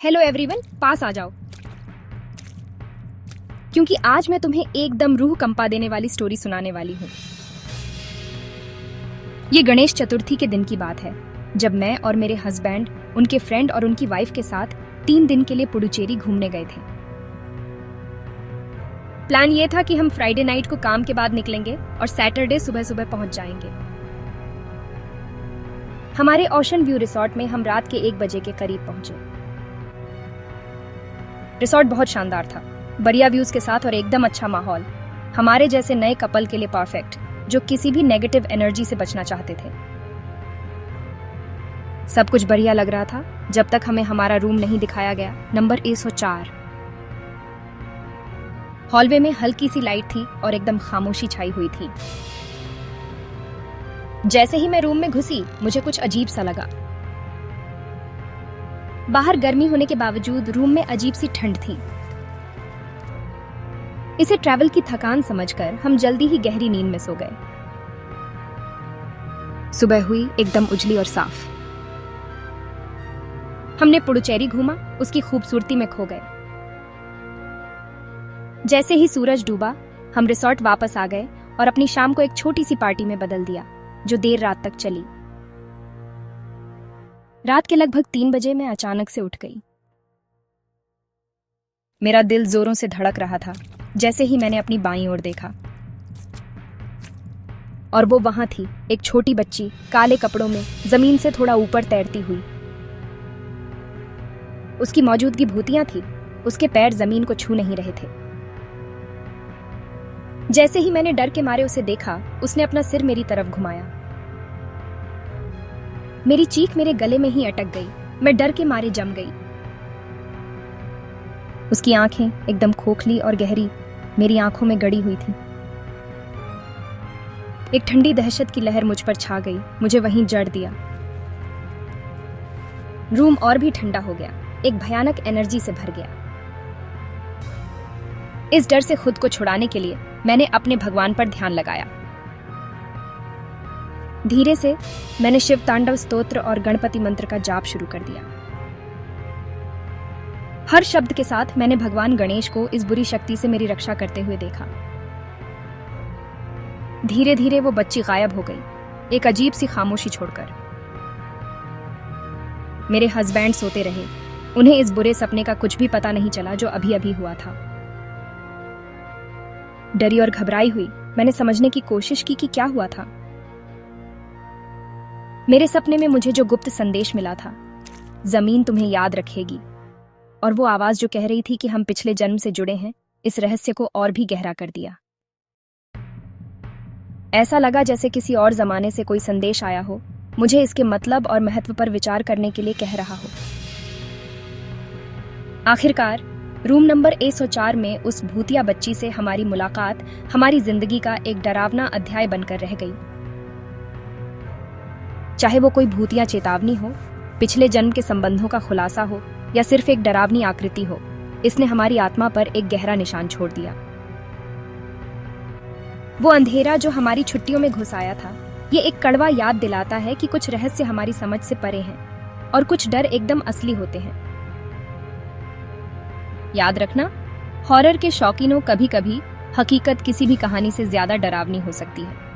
Hello everyone, पास आ जाओ क्योंकि आज मैं तुम्हें एकदम रूह कंपा देने वाली स्टोरी सुनाने वाली हूँ। ये गणेश चतुर्थी के दिन की बात है, जब मैं और मेरे हस्बैंड, उनके फ्रेंड और उनकी वाइफ के साथ 3 दिन के लिए पुडुचेरी घूमने गए थे। प्लान ये था कि हम फ्राइडे नाइट को काम के बाद निकलेंगे और सैटरडे सुबह सुबह पहुंच जाएंगे। हमारे ओशन व्यू रिसोर्ट में हम रात के 1 बजे के करीब पहुंचे। रिसोर्ट बहुत शानदार था, बढ़िया व्यूज के साथ और एकदम अच्छा माहौल, हमारे जैसे नए कपल के लिए परफेक्ट, जो किसी भी नेगेटिव एनर्जी से बचना चाहते थे। सब कुछ बढ़िया लग रहा था जब तक हमें हमारा रूम नहीं दिखाया गया, नंबर 104। हॉलवे में हल्की सी लाइट थी और एकदम खामोशी छाई हुई थी। जैसे ही मैं रूम में घुसी, मुझे कुछ अजीब सा लगा। बाहर गर्मी होने के बावजूद रूम में अजीब सी ठंड थी। इसे ट्रैवल की थकान समझकर हम जल्दी ही गहरी नींद में सो गए। सुबह हुई एकदम उजली और साफ। हमने पुडुचेरी घूमा, उसकी खूबसूरती में खो गए। जैसे ही सूरज डूबा, हम रिसोर्ट वापस आ गए और अपनी शाम को एक छोटी सी पार्टी में बदल दिया, जो देर रात तक चली। रात के लगभग 3 बजे मैं अचानक से उठ गई। मेरा दिल जोरों से धड़क रहा था जैसे ही मैंने अपनी बाईं ओर देखा, और वो वहां थी, एक छोटी बच्ची काले कपड़ों में जमीन से थोड़ा ऊपर तैरती हुई। उसकी मौजूदगी भूतिया थी, उसके पैर जमीन को छू नहीं रहे थे। जैसे ही मैंने डर के मारे उसे देखा, उसने अपना सिर मेरी तरफ घुमाया। मेरी चीख मेरे गले में ही अटक गई, मैं डर के मारे जम गई। उसकी आंखें एकदम खोखली और गहरी मेरी आंखों में गड़ी हुई थी। एक ठंडी दहशत की लहर मुझ पर छा गई, मुझे वहीं जड़ दिया। रूम और भी ठंडा हो गया, एक भयानक एनर्जी से भर गया। इस डर से खुद को छुड़ाने के लिए मैंने अपने भगवान पर ध्यान लगाया। धीरे से मैंने शिव तांडव स्तोत्र और गणपति मंत्र का जाप शुरू कर दिया। हर शब्द के साथ मैंने भगवान गणेश को इस बुरी शक्ति से मेरी रक्षा करते हुए देखा। धीरे धीरे वो बच्ची गायब हो गई, एक अजीब सी खामोशी छोड़कर। मेरे हस्बैंड सोते रहे, उन्हें इस बुरे सपने का कुछ भी पता नहीं चला जो अभी अभी हुआ था। डरी और घबराई हुई मैंने समझने की कोशिश की कि क्या हुआ था। मेरे सपने में मुझे जो गुप्त संदेश मिला था, जमीन तुम्हें याद रखेगी, और वो आवाज जो कह रही थी कि हम पिछले जन्म से जुड़े हैं, इस रहस्य को और भी गहरा कर दिया। ऐसा लगा जैसे किसी और जमाने से कोई संदेश आया हो, मुझे इसके मतलब और महत्व पर विचार करने के लिए कह रहा हो। आखिरकार रूम नंबर 104 में उस भूतिया बच्ची से हमारी मुलाकात हमारी जिंदगी का एक डरावना अध्याय बनकर रह गई। चाहे वो कोई भूतिया चेतावनी हो, पिछले जन्म के संबंधों का खुलासा हो, या सिर्फ एक डरावनी आकृति हो, इसने हमारी आत्मा पर एक गहरा निशान छोड़ दिया। वो अंधेरा जो हमारी छुट्टियों में घुस आया था, ये एक कड़वा याद दिलाता है कि कुछ रहस्य हमारी समझ से परे हैं और कुछ डर एकदम असली होते हैं। याद रखना, हॉरर के शौकीनों, कभी कभी हकीकत किसी भी कहानी से ज्यादा डरावनी हो सकती है।